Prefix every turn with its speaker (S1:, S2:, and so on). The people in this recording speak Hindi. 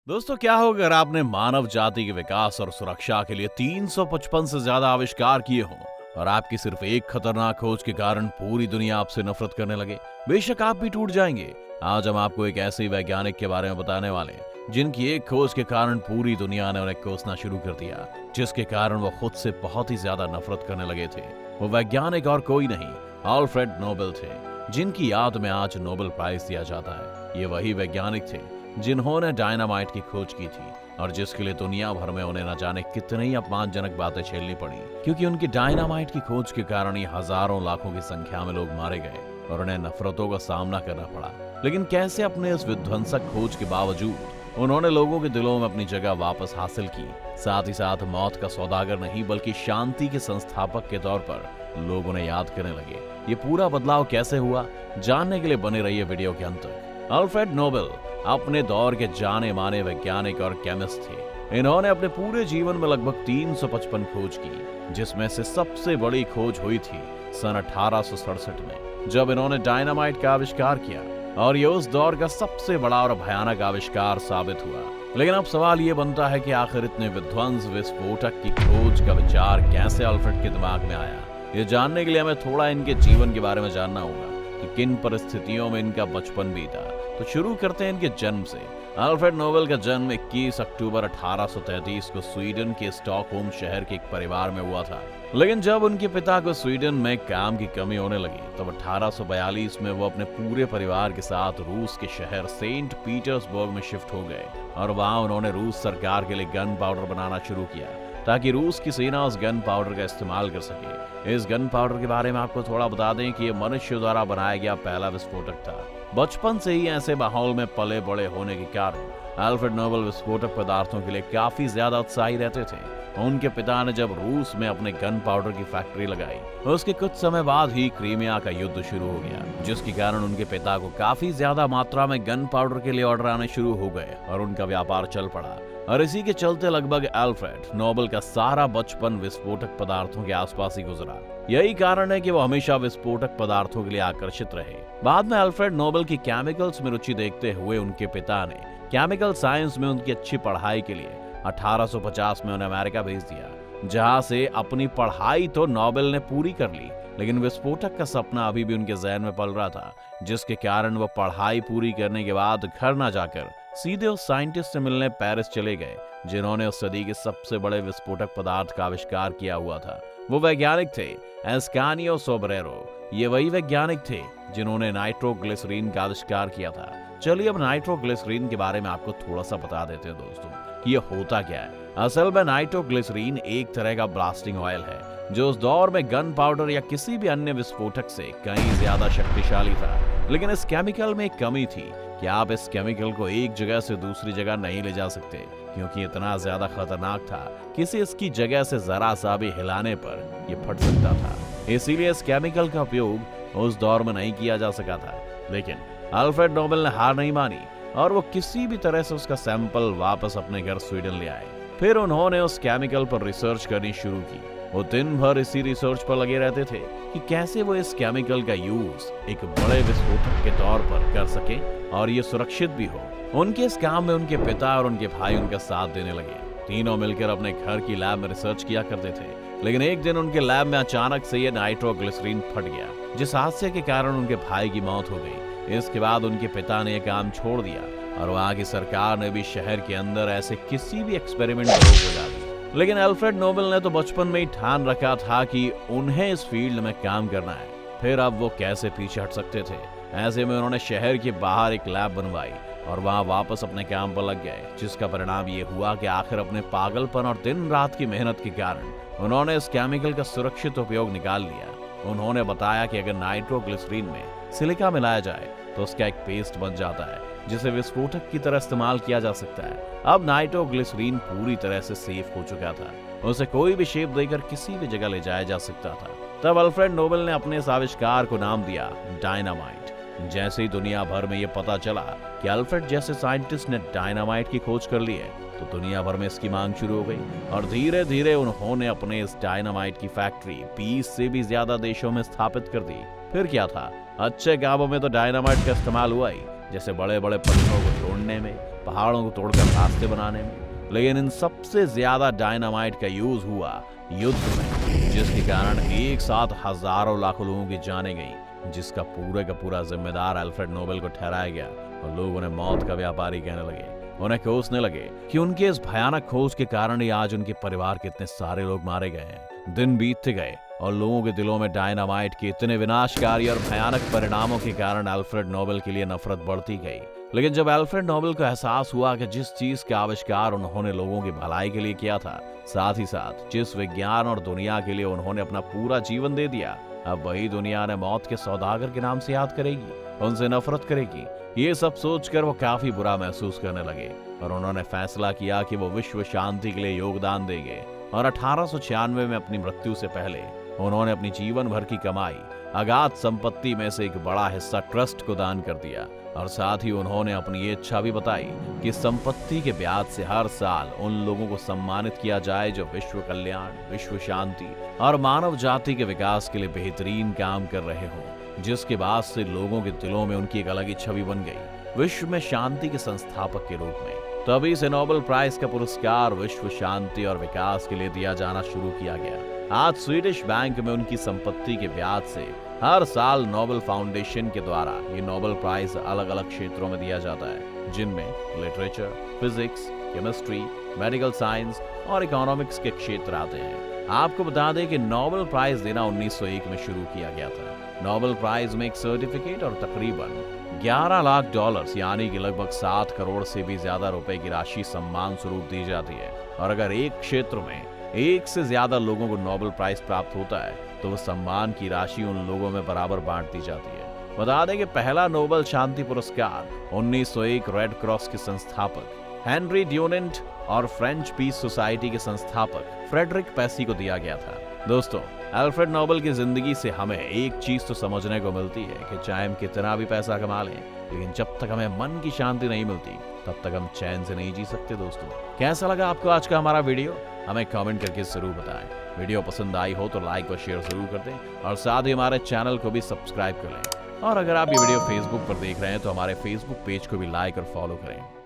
S1: दोस्तों, क्या होगा अगर आपने मानव जाति के विकास और सुरक्षा के लिए 355 से ज्यादा आविष्कार किए हों और आपकी सिर्फ एक खतरनाक खोज के कारण पूरी दुनिया आपसे नफरत करने लगे। बेशक आप भी टूट जाएंगे। आज हम आपको एक ऐसे वैज्ञानिक के बारे में बताने वाले हैं जिनकी एक खोज के कारण पूरी दुनिया ने उन्हें कोसना शुरू कर दिया, जिसके कारण वो खुद से बहुत ही ज्यादा नफरत करने लगे थे। वो वैज्ञानिक और कोई नहीं, अल्फ्रेड नोबेल थे, जिनकी याद में आज नोबेल प्राइज दिया जाता है। ये वही वैज्ञानिक थे जिन्होंने डायनामाइट की खोज की थी और जिसके लिए दुनिया भर में उन्हें न जाने कितनी ही अपमानजनक बातें झेलनी पड़ी, क्योंकि उनकी डायनामाइट की खोज के कारण ही हजारों लाखों की संख्या में लोग मारे गए और उन्हें नफरतों का सामना करना पड़ा। लेकिन कैसे अपने इस विध्वंसक खोज के बावजूद उन्होंने लोगों के दिलों में अपनी जगह वापस हासिल की, साथ ही साथ मौत का सौदागर नहीं बल्कि शांति के संस्थापक के तौर पर लोग उन्हें याद करने लगे। ये पूरा बदलाव कैसे हुआ, जानने के लिए बने रहिए वीडियो के अंत तक। अल्फ्रेड नोबेल अपने दौर के जाने माने वैज्ञानिक और केमिस्ट थे। इन्होंने अपने पूरे जीवन में लगभग 355 खोज की, जिसमें से सबसे बड़ी खोज हुई थी सन 1867 में, जब इन्होंने डायनामाइट का आविष्कार किया और ये उस दौर का सबसे बड़ा और भयानक आविष्कार साबित हुआ। लेकिन अब सवाल ये बनता है कि आखिर इतने विध्वंस विस्फोटक की खोज का विचार कैसे अल्फ्रेड के दिमाग में आया। ये जानने के लिए हमें थोड़ा इनके जीवन के बारे में जानना होगा कि किन परिस्थितियों में इनका बचपन बीता। तो शुरू करते हैं इनके जन्म से। अल्फ्रेड नोबेल का जन्म 21 अक्टूबर 1833 को स्वीडन के स्टॉकहोम शहर के एक परिवार में हुआ था। लेकिन जब उनके पिता को स्वीडन में काम की कमी होने लगी, तब 1842 में वो अपने पूरे परिवार के साथ रूस के शहर सेंट पीटर्सबर्ग में शिफ्ट हो गए और वहां उन्होंने रूस सरकार के लिए गन पाउडर बनाना शुरू किया ताकि रूस की सेना उस गन पाउडर का इस्तेमाल कर सके। इस गन पाउडर के बारे में आपको थोड़ा बता दें कि यह मनुष्य द्वारा बनाया गया पहला विस्फोटक था। बचपन से ही ऐसे माहौल में पले बड़े होने के कारण अल्फ्रेड नोबेल विस्फोटक पदार्थों के लिए काफी ज्यादा उत्साही रहते थे। उनके पिता ने जब रूस में अपने गन पाउडर की फैक्ट्री लगाई, उसके कुछ समय बाद ही क्रीमिया का युद्ध शुरू हो गया, जिसके कारण उनके पिता को काफी ज्यादा मात्रा में गन पाउडर के लिए ऑर्डर आने शुरू हो गए और उनका व्यापार चल पड़ा। और इसी के चलते लगभग अल्फ्रेड नोबेल का सारा बचपन विस्फोटक पदार्थों के आसपास ही गुजरा। यही कारण है कि वो हमेशा विस्फोटक पदार्थों के लिए आकर्षित रहे। बाद में अल्फ्रेड नोबेल की केमिकल्स में रुचि देखते हुए उनके पिता ने केमिकल साइंस में उनकी अच्छी पढ़ाई के लिए 1850 में उन्हें अमेरिका भेज दिया, जहां से अपनी पढ़ाई तो नोबेल ने पूरी कर ली, लेकिन विस्फोटक का सपना अभी भी उनके जहन में पल रहा था, जिसके कारण वो पढ़ाई पूरी करने के बाद घर न जाकर सीधे उस साइंटिस्ट से मिलने पेरिस चले गए, जिन्होंने उस सदी के सबसे बड़े विस्फोटक पदार्थ का आविष्कार किया हुआ था। वो वैज्ञानिक थे एस्कानियो सोब्रेरो। ये वही वैज्ञानिक थे जिन्होंने नाइट्रोग्लिसरीन का आविष्कार किया था। चलिए अब नाइट्रोग्लिसरीन के बारे में आपको थोड़ा सा बता देते हैं दोस्तों कि ये होता क्या है। असल में नाइट्रोग्लिसरीन एक तरह का ब्लास्टिंग ऑयल है जो उस दौर में गन पाउडर या किसी भी अन्य विस्फोटक से कहीं ज्यादा शक्तिशाली था। लेकिन इस केमिकल में एक कमी थी कि आप इस केमिकल को एक जगह से दूसरी जगह नहीं ले जा सकते, क्योंकि इतना ज्यादा खतरनाक था कि इसे इसकी जगह से जरा सा भी हिलाने पर यह फट सकता था। इसीलिए इस केमिकल का उपयोग उस दौर में नहीं किया जा सका था। लेकिन अल्फ्रेड नोबेल ने हार नहीं मानी और वो किसी भी तरह से उसका सैंपल वापस अपने घर स्वीडन ले आए। फिर उन्होंने उस केमिकल पर रिसर्च करनी शुरू की। वो दिन भर इसी रिसर्च पर लगे रहते थे कि कैसे वो इस केमिकल का यूज एक बड़े विस्फोटक के तौर पर कर सके और ये सुरक्षित भी हो। उनके इस काम में उनके पिता और उनके भाई उनका साथ देने लगे। तीनों मिलकर अपने घर की लैब में रिसर्च किया करते थे। लेकिन एक दिन उनके लैब में अचानक से ये नाइट्रोग्लिसरीन फट गया, जिस हादसे के कारण उनके भाई की मौत हो गई। इसके बाद उनके पिता ने यह काम छोड़ दिया और वहां की सरकार ने भी शहर के अंदर ऐसे किसी भी एक्सपेरिमेंट को रोक लगा दी। लेकिन अल्फ्रेड नोबेल ने तो बचपन में ही ठान रखा था कि उन्हें इस फील्ड में काम करना है। फिर अब वो कैसे पीछे हट सकते थे। ऐसे में उन्होंने शहर के बाहर एक लैब बनवाई और वहां वापस अपने काम पर लग गए, जिसका परिणाम ये हुआ कि आखिर अपने पागलपन और दिन रात की मेहनत के कारण उन्होंने इस केमिकल का सुरक्षित उपयोग निकाल लिया। उन्होंने बताया कि अगर नाइट्रोग्लिसरीन में सिलिका मिलाया जाए तो उसका एक पेस्ट बन जाता है जिसे विस्फोटक की तरह इस्तेमाल किया जा सकता है। अब नाइट्रोग्लिसरीन पूरी तरह से सेफ हो चुका था, उसे कोई भी शेप देकर किसी भी जगह ले जाया जा सकता था। तब अल्फ्रेड नोबेल ने अपने इस आविष्कार को नाम दिया डायनामाइट। जैसे ही दुनिया भर में यह पता चला कि अल्फ्रेड जैसे साइंटिस्ट ने डायनामाइट की खोज कर ली है, तो दुनिया भर में इसकी मांग शुरू हो गई और धीरे धीरे उन्होंने अपने इस डायनामाइट की फैक्ट्री 20 से भी ज्यादा देशों में स्थापित कर दी। फिर क्या था, अच्छे कामों में तो डायनामाइट का इस्तेमाल हुआ ही, जैसे बड़े बड़े पत्थरों को तोड़ने में, पहाड़ों को तोड़कर रास्ते बनाने में। लेकिन इन सबसे ज्यादा डायनामाइट का यूज हुआ युद्ध में, जिसके कारण एक साथ हजारों लाखों लोगों की जानें गई, जिसका पूरे का पूरा जिम्मेदार अल्फ्रेड नोबेल को ठहराया गया। और लोग उन्हें मौत का व्यापारी कहने लगे, उन्हें कोसने लगे कि उनके इस भयानक खोज के कारण ही आज उनके परिवार के इतने सारे लोग मारे गए हैं। दिन बीतते गए और लोगों के दिलों में डायनामाइट के इतने विनाशकारी और भयानक परिणामों के कारण अल्फ्रेड नोबेल के लिए नफरत बढ़ती गई। लेकिन जब अल्फ्रेड नोबेल को एहसास हुआ कि जिस चीज का आविष्कार उन्होंने लोगों की भलाई के लिए किया था, साथ ही साथ जिस विज्ञान और दुनिया के लिए उन्होंने अपना पूरा जीवन दे दिया, अब वही दुनिया ने मौत के सौदागर के नाम से याद करेगी, उनसे नफरत करेगी। ये सब सोचकर वो काफी बुरा महसूस करने लगे और उन्होंने फैसला किया कि वो विश्व शांति के लिए योगदान देंगे। और 1896 में अपनी मृत्यु से पहले उन्होंने अपनी जीवन भर की कमाई, अगाध संपत्ति में से एक बड़ा हिस्सा ट्रस्ट को दान कर दिया। और साथ ही उन्होंने अपनी ये इच्छा भी बताई कि संपत्ति के ब्याज से हर साल उन लोगों को सम्मानित किया जाए जो विश्व कल्याण, विश्व शांति और मानव जाति के विकास के लिए बेहतरीन काम कर रहे हों, जिसके बाद से लोगों के दिलों में उनकी एक अलग ही छवि बन गई, विश्व में शांति के संस्थापक के रूप में। तभी से नोबेल प्राइज का पुरस्कार विश्व शांति और विकास के लिए दिया जाना शुरू किया गया। आज स्वीडिश बैंक में उनकी संपत्ति के ब्याज से हर साल नोबेल फाउंडेशन के द्वारा ये नोबेल प्राइज अलग अलग क्षेत्रों में दिया जाता है, जिनमें literature, physics, chemistry, medical science और इकोनॉमिक्स के क्षेत्र आते हैं। आपको बता दें कि नोबेल प्राइज देना 1901 में शुरू किया गया था। नोबेल प्राइज में एक सर्टिफिकेट और तकरीबन $11 लाख यानी कि लगभग 7 करोड़ से भी ज्यादा रुपए की राशि सम्मान स्वरूप दी जाती है। और अगर एक क्षेत्र में एक से ज्यादा लोगों को नोबेल प्राइज प्राप्त होता है तो वह सम्मान की राशि उन लोगों में बराबर बांट दी जाती है। बता दें कि पहला नोबेल शांति पुरस्कार 1901 रेड क्रॉस के संस्थापक हेनरी ड्यूनेंट और फ्रेंच पीस सोसाइटी के संस्थापक फ्रेडरिक पेसी को दिया गया था। दोस्तों, अल्फ्रेड नोबेल की जिंदगी से हमें एक चीज तो समझने को मिलती है कि चाहे हम कितना भी पैसा कमा लें, लेकिन जब तक हमें मन की शांति नहीं मिलती तब तक हम चैन से नहीं जी सकते। दोस्तों, कैसा लगा आपको आज का हमारा वीडियो? हमें कमेंट करके जरूर बताएं। वीडियो पसंद आई हो तो लाइक और शेयर जरूर कर दें और साथ ही हमारे चैनल को भी सब्सक्राइब कर लें। और अगर आप ये वीडियो फेसबुक पर देख रहे हैं तो हमारे फेसबुक पेज को भी लाइक और फॉलो करें।